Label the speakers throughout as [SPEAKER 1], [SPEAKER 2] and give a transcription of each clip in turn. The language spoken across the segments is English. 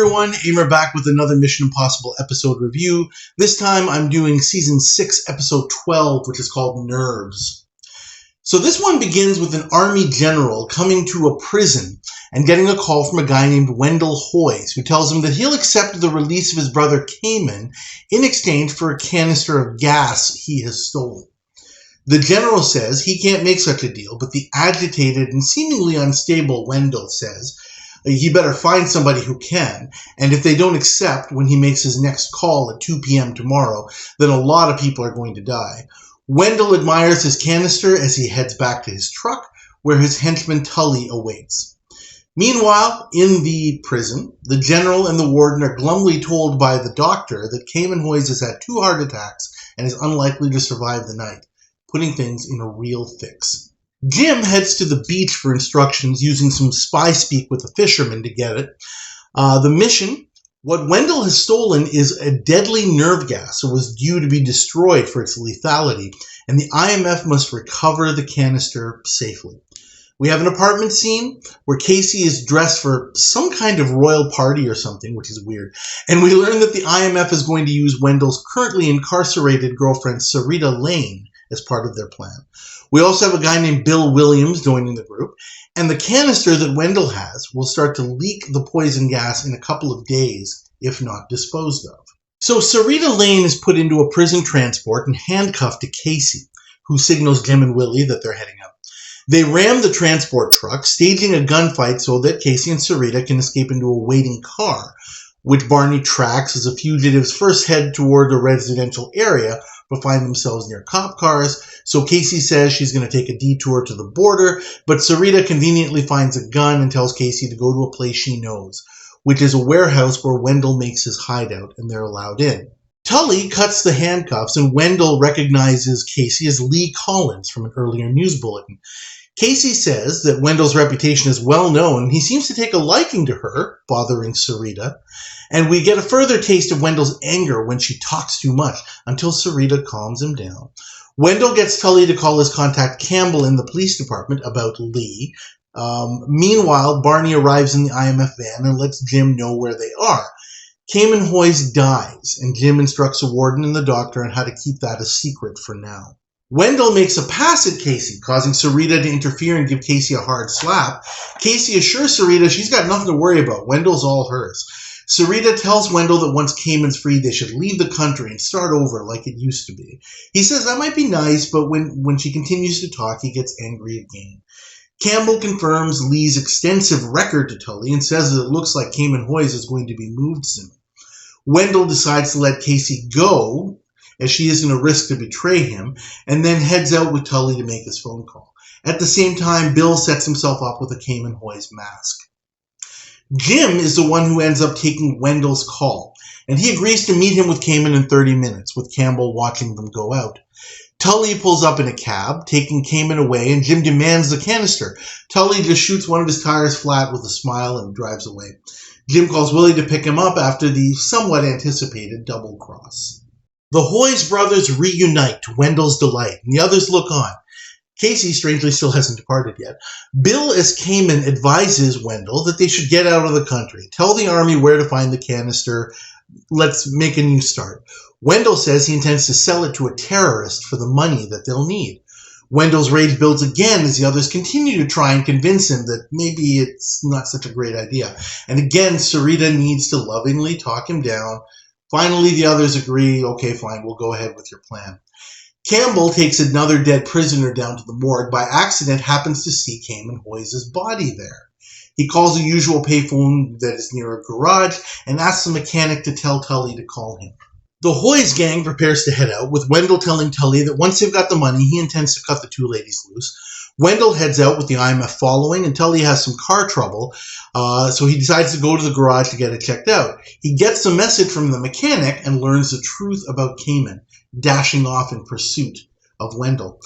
[SPEAKER 1] everyone, Aimer back with another Mission Impossible episode review. This time I'm doing Season 6, Episode 12, which is called Nerves. So this one begins with an army general coming to a prison and getting a call from a guy named Wendell Hoyes, who tells him that he'll accept the release of his brother Cayman in exchange for a canister of gas he has stolen. The general says he can't make such a deal, but the agitated and seemingly unstable Wendell says he better find somebody who can, and if they don't accept when he makes his next call at 2 p.m. tomorrow, then a lot of people are going to die. Wendell admires his canister as he heads back to his truck, where his henchman Tully awaits. Meanwhile, in the prison, the general and the warden are glumly told by the doctor that Cayman Hoyes has had 2 heart attacks and is unlikely to survive the night, putting things in a real fix. Jim heads to the beach for instructions using some spy speak with a fisherman to get it. The mission, what Wendell has stolen is a deadly nerve gas that was due to be destroyed for its lethality, and the IMF must recover the canister safely. We have an apartment scene where Casey is dressed for some kind of royal party or something, which is weird, and we learn that the IMF is going to use Wendell's currently incarcerated girlfriend Sarita Lane as part of their plan. We also have a guy named Bill Williams joining the group, and the canister that Wendell has will start to leak the poison gas in a couple of days, if not disposed of. So Sarita Lane is put into a prison transport and handcuffed to Casey, who signals Jim and Willie that they're heading out. They ram the transport truck, staging a gunfight so that Casey and Sarita can escape into a waiting car, which Barney tracks as the fugitives first head toward a residential area but find themselves near cop cars. So Casey says she's going to take a detour to the border, but Sarita conveniently finds a gun and tells Casey to go to a place she knows, which is a warehouse where Wendell makes his hideout, and they're allowed in. Tully cuts the handcuffs, and Wendell recognizes Casey as Lee Collins from an earlier news bulletin. Casey says that Wendell's reputation is well known, and he seems to take a liking to her, bothering Sarita. And we get a further taste of Wendell's anger when she talks too much, until Sarita calms him down. Wendell gets Tully to call his contact Campbell in the police department about Lee. Meanwhile, Barney arrives in the IMF van and lets Jim know where they are. Cayman Hoyes dies, and Jim instructs a warden and the doctor on how to keep that a secret for now. Wendell makes a pass at Casey, causing Sarita to interfere and give Casey a hard slap. Casey assures Sarita she's got nothing to worry about. Wendell's all hers. Sarita tells Wendell that once Cayman's free, they should leave the country and start over like it used to be. He says that might be nice, but when she continues to talk, he gets angry again. Campbell confirms Lee's extensive record to Tully and says that it looks like Cayman Hoyes is going to be moved soon. Wendell decides to let Casey go, as she isn't a risk to betray him, and then heads out with Tully to make his phone call. At the same time, Bill sets himself up with a Cayman Hoyes mask. Jim is the one who ends up taking Wendell's call, and he agrees to meet him with Cayman in 30 minutes, with Campbell watching them go out. Tully pulls up in a cab, taking Cayman away, and Jim demands the canister. Tully just shoots one of his tires flat with a smile and drives away. Jim calls Willie to pick him up after the somewhat anticipated double cross. The Hoyes brothers reunite to Wendell's delight, and the others look on. Casey, strangely, still hasn't departed yet. Bill, as Cayman, advises Wendell that they should get out of the country. Tell the army where to find the canister. Let's make a new start. Wendell says he intends to sell it to a terrorist for the money that they'll need. Wendell's rage builds again as the others continue to try and convince him that maybe it's not such a great idea. And again, Sarita needs to lovingly talk him down. Finally, the others agree, okay, fine, we'll go ahead with your plan. Campbell takes another dead prisoner down to the morgue. By accident, happens to see Cayman Hoyes' body there. He calls the usual payphone that is near a garage and asks the mechanic to tell Tully to call him. The Hoyes gang prepares to head out, with Wendell telling Tully that once they've got the money, he intends to cut the 2 ladies loose. Wendell heads out with the IMF following, and Tully has some car trouble, so he decides to go to the garage to get it checked out. He gets a message from the mechanic and learns the truth about Cayman, dashing off in pursuit of Wendell.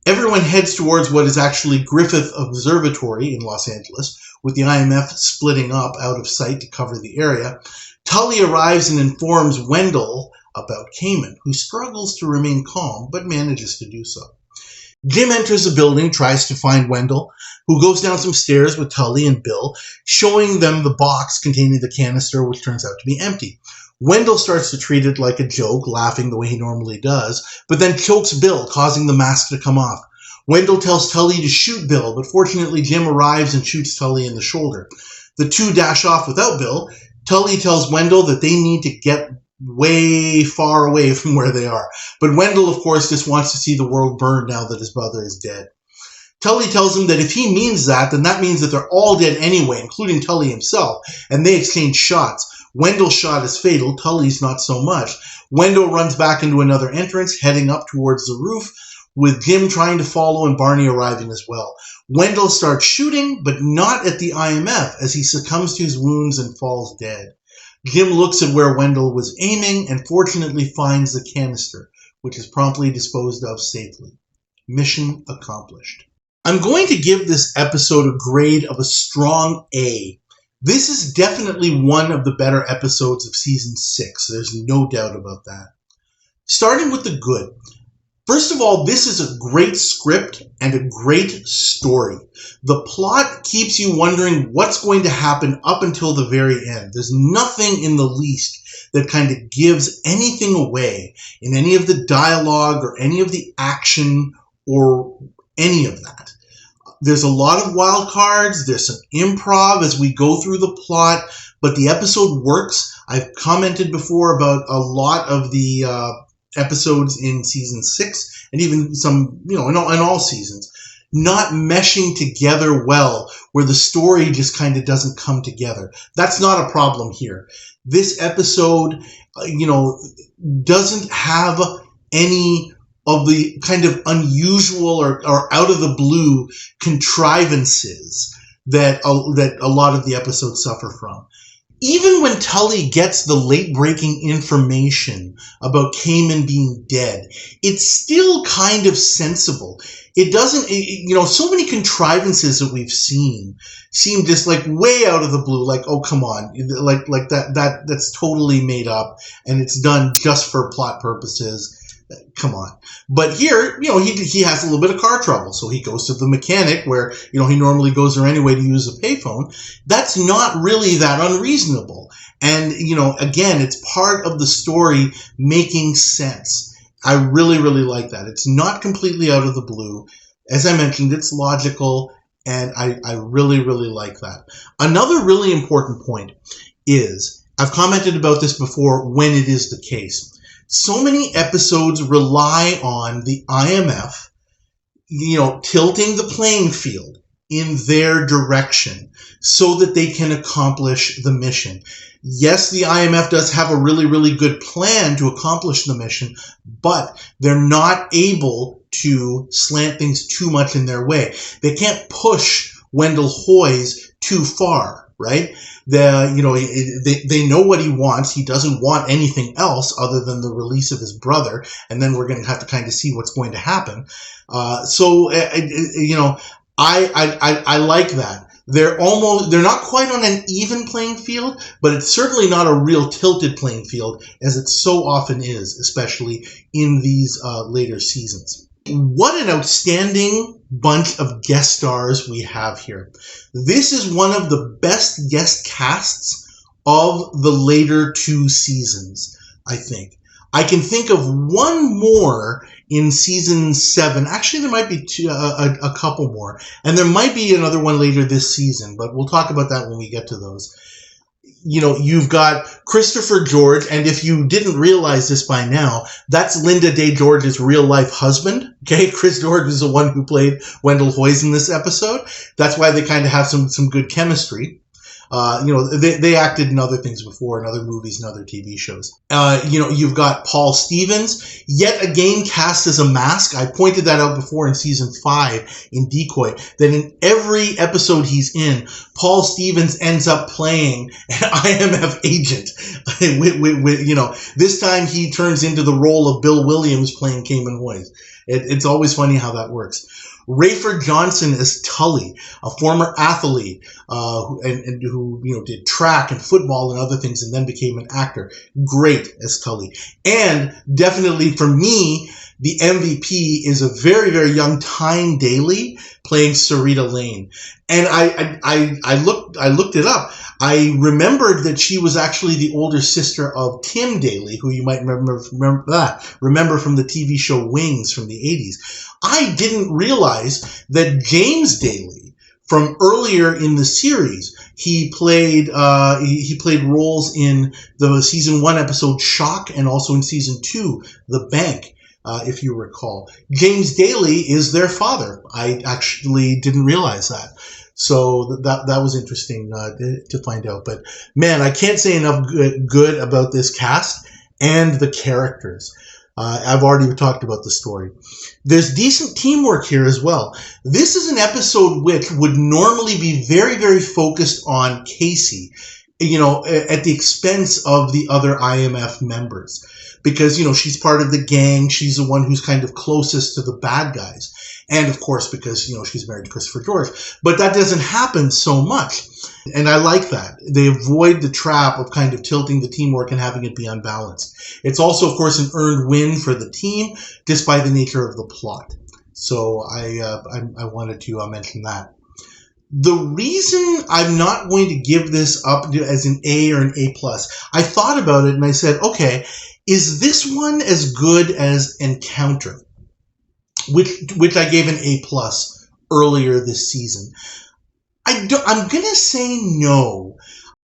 [SPEAKER 1] Everyone heads towards what is actually Griffith Observatory in Los Angeles, with the IMF splitting up out of sight to cover the area. Tully arrives and informs Wendell about Cayman, who struggles to remain calm but manages to do so. Jim enters the building, tries to find Wendell, who goes down some stairs with Tully and Bill, showing them the box containing the canister, which turns out to be empty. Wendell starts to treat it like a joke, laughing the way he normally does, but then chokes Bill, causing the mask to come off. Wendell tells Tully to shoot Bill, but fortunately Jim arrives and shoots Tully in the shoulder. The two dash off without Bill. Tully tells Wendell that they need to get way far away from where they are. But Wendell, of course, just wants to see the world burn now that his brother is dead. Tully tells him that if he means that, then that means that they're all dead anyway, including Tully himself, and they exchange shots. Wendell's shot is fatal, Tully's not so much. Wendell runs back into another entrance, heading up towards the roof, with Jim trying to follow and Barney arriving as well. Wendell starts shooting, but not at the IMF, as he succumbs to his wounds and falls dead. Jim looks at where Wendell was aiming and fortunately finds the canister, which is promptly disposed of safely. Mission accomplished. I'm going to give this episode a grade of a strong A. This is definitely one of the better episodes of Season 6. There's no doubt about that. Starting with the good. First of all, this is a great script and a great story. The plot keeps you wondering what's going to happen up until the very end. There's nothing in the least that kind of gives anything away in any of the dialogue or any of the action or any of that. There's a lot of wild cards. There's some improv as we go through the plot, but the episode works. I've commented before about a lot of the episodes in Season 6 and even some, in all seasons, not meshing together well, where the story just kind of doesn't come together. That's not a problem here. This episode, doesn't have any of the kind of unusual or out of the blue contrivances that a lot of the episodes suffer from. Even when Tully gets the late-breaking information about Cayman being dead, it's still kind of sensible. It doesn't, so many contrivances that we've seen seem just like way out of the blue, like, oh, come on, like that's totally made up and it's done just for plot purposes. Come on. But here, he has a little bit of car trouble, so he goes to the mechanic where, he normally goes there anyway to use a payphone. That's not really that unreasonable. And, again, it's part of the story making sense. I really, really like that. It's not completely out of the blue. As I mentioned, it's logical, and I really, really like that. Another really important point is, I've commented about this before when it is the case. So many episodes rely on the IMF, tilting the playing field in their direction so that they can accomplish the mission. Yes, the IMF does have a really, really good plan to accomplish the mission, but they're not able to slant things too much in their way. They can't push Wendell Hoyes too far, right? They know what he wants. He doesn't want anything else other than the release of his brother, and then we're going to have to kind of see what's going to happen. I like that. They're not quite on an even playing field, but it's certainly not a real tilted playing field, as it so often is, especially in these later seasons. What an outstanding bunch of guest stars we have here. This is one of the best guest casts of the later two seasons, I think. I can think of one more in season 7. Actually, there might be a couple more. And there might be another one later this season, but we'll talk about that when we get to those. You've got Christopher George, and if you didn't realize this by now, that's Linda Day George's real-life husband. Okay, Chris George is the one who played Wendell Hoyes in this episode. That's why they kind of have some good chemistry. They acted in other things before, in other movies and other TV shows. You've got Paul Stevens, yet again cast as a mask. I pointed that out before in season 5 in Decoy, that in every episode he's in, Paul Stevens ends up playing an IMF agent. This time he turns into the role of Bill Williams playing Cayman Hoyes. It's always funny how that works. Rayford Johnson as Tully, a former athlete who did track and football and other things and then became an actor. Great as Tully. And definitely for me, the MVP is a very, very young Tyne Daly playing Sarita Lane. And I looked it up. I remembered that she was actually the older sister of Tim Daly, who you might remember from the TV show Wings from the 80s. I didn't realize that James Daly, from earlier in the series, he played roles in the season 1 episode Shock, and also in season 2 The Bank, if you recall. James Daly is their father. I actually didn't realize that. So that was interesting to find out. But man, I can't say enough good about this cast and the characters. I've already talked about the story. There's decent teamwork here as well. This is an episode which would normally be very, very focused on Casey, at the expense of the other IMF members. Because, she's part of the gang. She's the one who's kind of closest to the bad guys. And, of course, because, she's married to Christopher George. But that doesn't happen so much. And I like that. They avoid the trap of kind of tilting the teamwork and having it be unbalanced. It's also, of course, an earned win for the team, just by the nature of the plot. So I wanted to mention that. The reason I'm not going to give this up as an A or an A+, I thought about it and I said, okay, is this one as good as Encounter, which I gave an A+ earlier this season? I'm going to say no.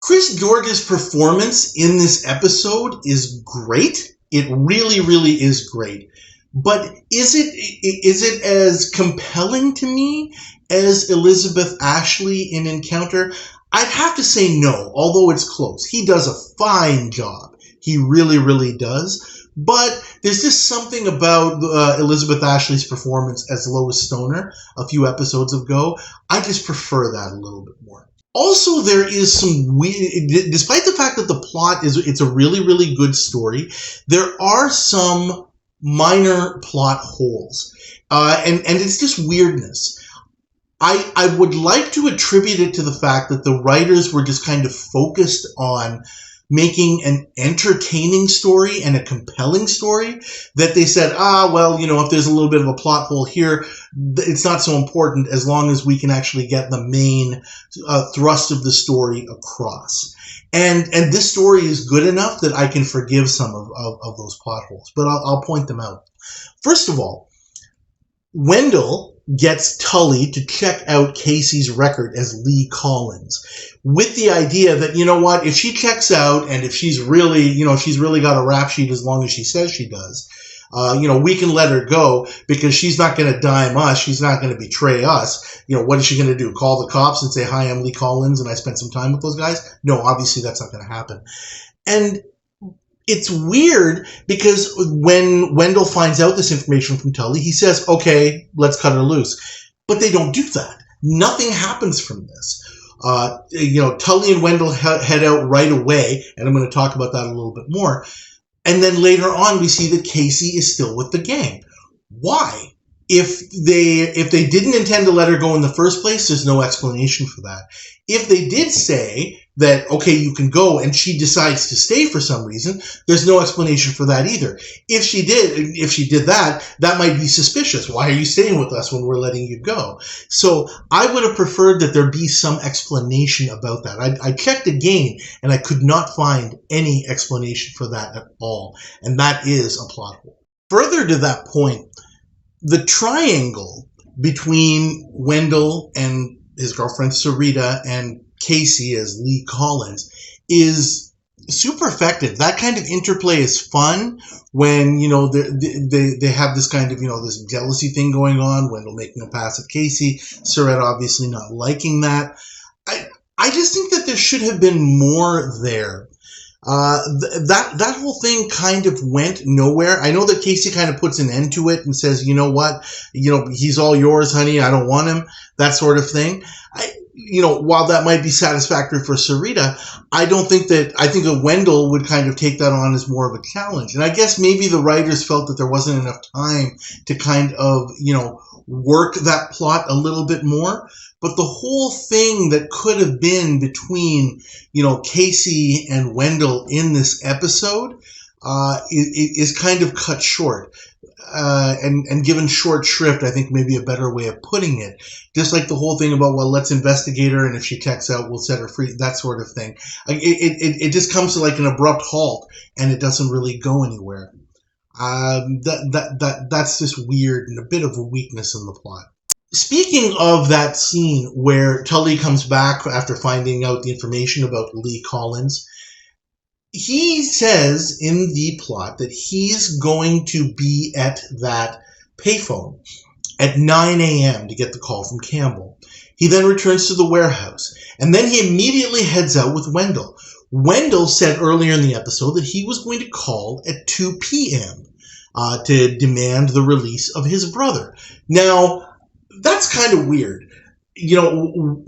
[SPEAKER 1] Chris George's performance in this episode is great. It really, really is great. But is it as compelling to me as Elizabeth Ashley in Encounter? I'd have to say no, although it's close. He does a fine job. He really, really does. But there's just something about Elizabeth Ashley's performance as Lois Stoner a few episodes ago. I just prefer that a little bit more. Also, there is some weird, despite the fact that the plot it's a really, really good story, there are some minor plot holes. And it's just weirdness. I would like to attribute it to the fact that the writers were just kind of focused on making an entertaining story and a compelling story, that they said, if there's a little bit of a plot hole here, it's not so important as long as we can actually get the main thrust of the story across. And this story is good enough that I can forgive some of those plot holes, but I'll point them out. First of all, Wendell gets Tully to check out Casey's record as Lee Collins, with the idea that, if she checks out and if she's really, she's really got a rap sheet as long as she says she does, we can let her go because she's not going to dime us. She's not going to betray us. What is she going to do? Call the cops and say, hi, I'm Lee Collins and I spent some time with those guys? No, obviously that's not going to happen. And it's weird because when Wendell finds out this information from Tully, he says, okay, let's cut her loose. But they don't do that. Nothing happens from this. Tully and Wendell head out right away, and I'm going to talk about that a little bit more. And then later on, we see that Casey is still with the gang. Why? If they didn't intend to let her go in the first place, there's no explanation for that. If they did say that, okay, you can go, and she decides to stay for some reason, there's no explanation for that either. If she did that, that might be suspicious. Why are you staying with us when we're letting you go? So I would have preferred that there be some explanation about that. I checked again, and I could not find any explanation for that at all. And that is a plot hole. Further to that point, the triangle between Wendell and his girlfriend Sarita and Casey as Lee Collins is super effective. That kind of interplay is fun when, they have this kind of, this jealousy thing going on, Wendell making a pass at Casey, Sarita obviously not liking that. I just think that there should have been more there. That whole thing kind of went nowhere. I know that Casey kind of puts an end to it and says, you know what, he's all yours, honey. I don't want him. That sort of thing. While that might be satisfactory for Sarita, I think that Wendell would kind of take that on as more of a challenge. And I guess maybe the writers felt that there wasn't enough time to kind of, work that plot a little bit more. But the whole thing that could have been between, Casey and Wendell in this episode is kind of cut short. and given short shrift, I think maybe a better way of putting it. Just like the whole thing about, well, let's investigate her, and if she checks out, we'll set her free, that sort of thing. It just comes to like an abrupt halt, and it doesn't really go anywhere. That's just weird and a bit of a weakness in the plot. Speaking of that scene where Tully comes back after finding out the information about Lee Collins, he says in the plot that he's going to be at that payphone at 9 a.m. to get the call from Campbell. He then returns to the warehouse, and then he immediately heads out with Wendell. Wendell said earlier in the episode that he was going to call at 2 p.m. To demand the release of his brother. Now, that's kind of weird. You know,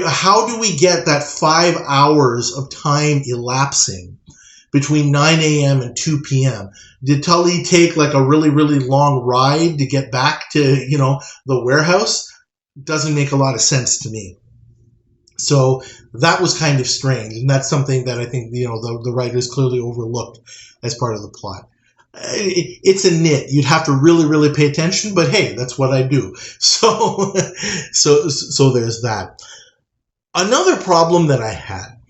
[SPEAKER 1] how do we get that 5 hours of time elapsing between 9 a.m. and 2 p.m.? Did Tully take like a really, really long ride to get back to, you know, the warehouse? Doesn't make a lot of sense to me. So that was kind of strange, and that's something that I think, you know, the writers clearly overlooked as part of the plot. It's a nit. You'd have to really, really pay attention, but hey, that's what I do. So there's that. Another problem that I had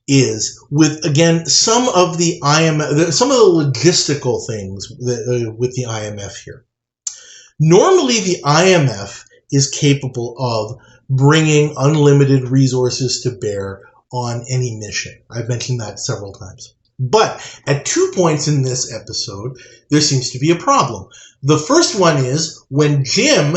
[SPEAKER 1] is with, again, some of the logistical things with the IMF here. Normally, the IMF is capable of bringing unlimited resources to bear on any mission. I've mentioned that several times. But at 2 points in this episode, there seems to be a problem. The first one is when Jim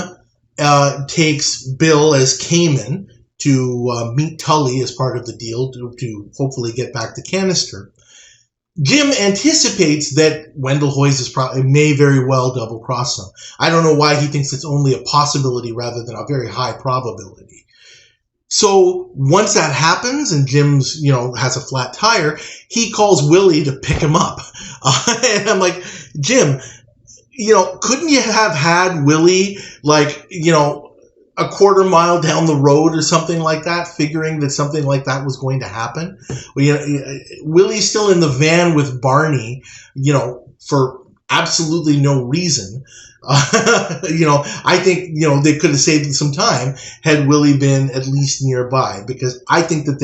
[SPEAKER 1] takes Bill as Cayman to meet Tully as part of the deal to hopefully get back the canister. Jim anticipates that Wendell Hoyes may very well double-cross him. I don't know why he thinks it's only a possibility rather than a very high probability. So once that happens and Jim's, you know, has a flat tire, he calls Willie to pick him up. And I'm like, Jim, you know, couldn't you have had Willie, like, you know, a quarter mile down the road or something like that, figuring that something like that was going to happen? Well, you know, Willie's still in the van with Barney, you know, for absolutely no reason. You know, I think, you know, they could have saved some time had Willie been at least nearby, because I think that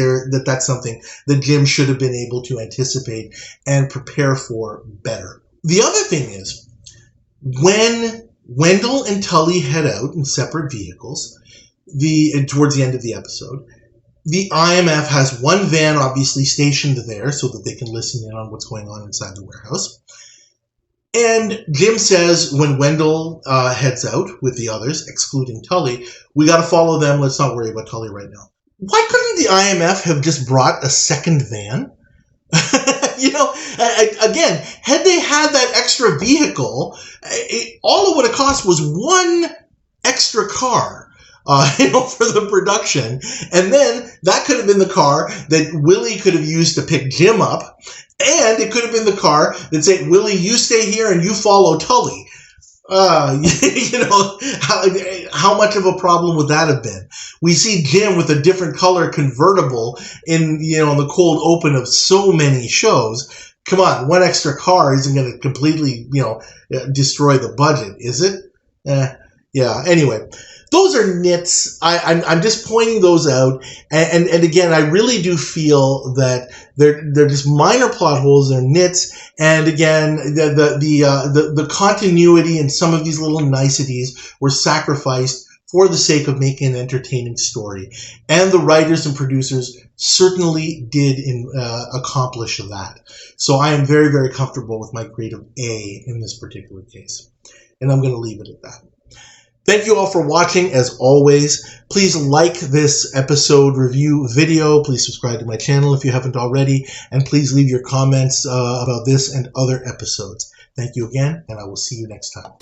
[SPEAKER 1] that's something that Jim should have been able to anticipate and prepare for better. The other thing is, when Wendell and Tully head out in separate vehicles, towards the end of the episode, the IMF has one van obviously stationed there so that they can listen in on what's going on inside the warehouse. And Jim says when Wendell heads out with the others, excluding Tully, we got to follow them. Let's not worry about Tully right now. Why couldn't the IMF have just brought a second van? You know, again, had they had that extra vehicle, all it would have cost was one extra car. You know, for the production. And then that could have been the car that Willie could have used to pick Jim up. And it could have been the car that said, Willie, you stay here and you follow Tully. You know, how much of a problem would that have been? We see Jim with a different color convertible in, you know, the cold open of so many shows. Come on, one extra car isn't going to completely, you know, destroy the budget, is it? Yeah, anyway. Those are nits. I'm just pointing those out, and again, I really do feel that they're just minor plot holes. They're nits, and again, the continuity and some of these little niceties were sacrificed for the sake of making an entertaining story, and the writers and producers certainly did accomplish that. So I am very, very comfortable with my grade of A in this particular case, and I'm going to leave it at that. Thank you all for watching. As always, please like this episode review video. Please subscribe to my channel if you haven't already. And please leave your comments about this and other episodes. Thank you again, and I will see you next time.